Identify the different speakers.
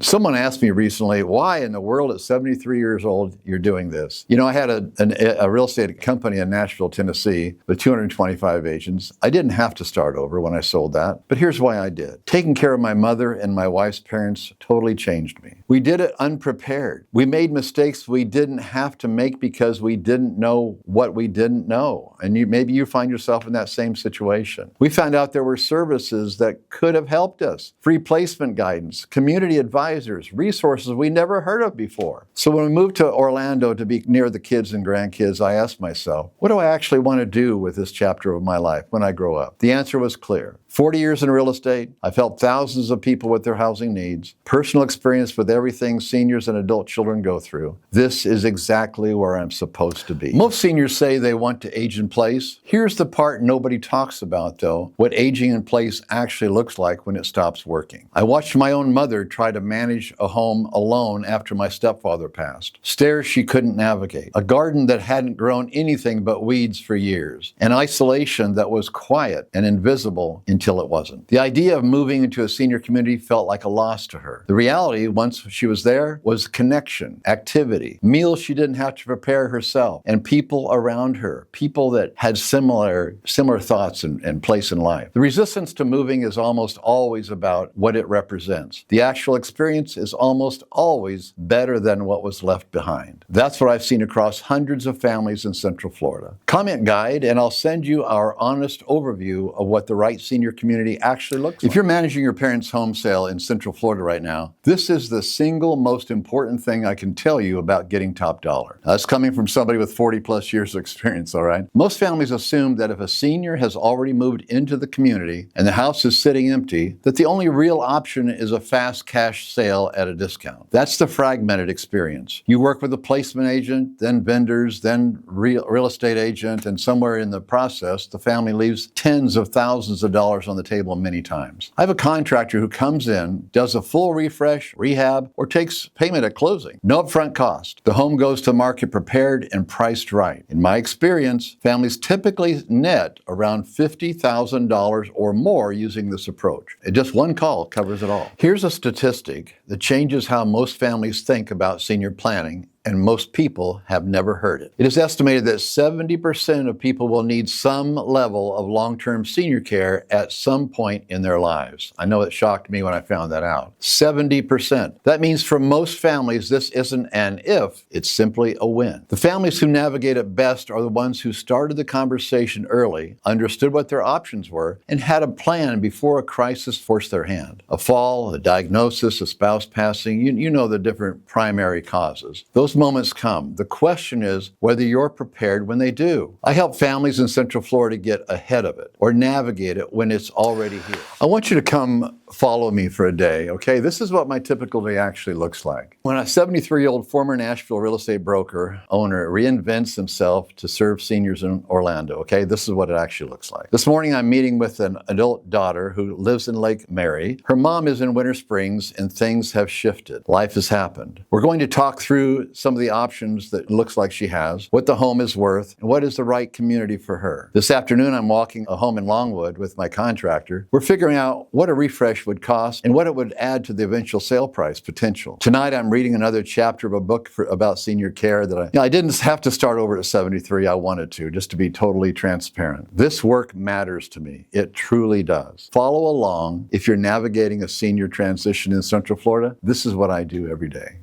Speaker 1: Someone asked me recently, why in the world at 73 years old you're doing this? You know, I had a real estate company in Nashville, Tennessee with 225 agents. I didn't have to start over when I sold that, but here's why I did. Taking care of my mother and my wife's parents totally changed me. We did it unprepared. We made mistakes we didn't have to make because we didn't know what we didn't know. And maybe you find yourself in that same situation. We found out there were services that could have helped us. Free placement guidance, community advisors, resources we never heard of before. So when we moved to Orlando to be near the kids and grandkids, I asked myself, what do I actually want to do with this chapter of my life when I grow up? The answer was clear. 40 years in real estate, I've helped thousands of people with their housing needs, personal experience with everything seniors and adult children go through. This is exactly where I'm supposed to be. Most seniors say they want to age in place. Here's the part nobody talks about, though, what aging in place actually looks like when it stops working. I watched my own mother try to manage a home alone after my stepfather passed. Stairs she couldn't navigate, a garden that hadn't grown anything but weeds for years, an isolation that was quiet and invisible until it wasn't. The idea of moving into a senior community felt like a loss to her. The reality, once she was there, was connection, activity, meals she didn't have to prepare herself, and people around her, people that had similar thoughts and place in life. The resistance to moving is almost always about what it represents. The actual experience is almost always better than what was left behind. That's what I've seen across hundreds of families in Central Florida. Comment guide, and I'll send you our honest overview of what the right senior community actually looks like. If you're managing your parents' home sale in Central Florida right now, this is the single most important thing I can tell you about getting top dollar. That's coming from somebody with 40 plus years of experience, all right? Most families assume that if a senior has already moved into the community and the house is sitting empty, that the only real option is a fast cash sale at a discount. That's the fragmented experience. You work with a placement agent, then vendors, then real estate agent, and somewhere in the process, the family leaves tens of thousands of dollars on the table many times. I have a contractor who comes in, does a full refresh, rehab, or takes payment at closing. No upfront cost. The home goes to market prepared and priced right. In my experience, families typically net around $50,000 or more using this approach. Just one call covers it all. Here's a statistic that changes how most families think about senior planning, and most people have never heard it. It is estimated that 70% of people will need some level of long-term senior care at some point in their lives. I know it shocked me when I found that out. 70%. That means for most families, this isn't an if, it's simply a when. The families who navigate it best are the ones who started the conversation early, understood what their options were, and had a plan before a crisis forced their hand. A fall, a diagnosis, a spouse passing, you know the different primary causes. Those moments come. The question is whether you're prepared when they do. I help families in Central Florida get ahead of it or navigate it when it's already here. I want you to come follow me for a day, okay? This is what my typical day actually looks like. When a 73-year-old former Nashville real estate broker owner reinvents himself to serve seniors in Orlando, okay? This is what it actually looks like. This morning I'm meeting with an adult daughter who lives in Lake Mary. Her mom is in Winter Springs and things have shifted. Life has happened. We're going to talk through some of the options that it looks like she has, what the home is worth, and what is the right community for her. This afternoon I'm walking a home in Longwood with my contractor. We're figuring out what a refresh would cost and what it would add to the eventual sale price potential. Tonight I'm reading another chapter of a book about senior care that I didn't have to start over at 73. I wanted to, just to be totally transparent. This work matters to me. It truly does. Follow along if you're navigating a senior transition in Central Florida. This is what I do every day.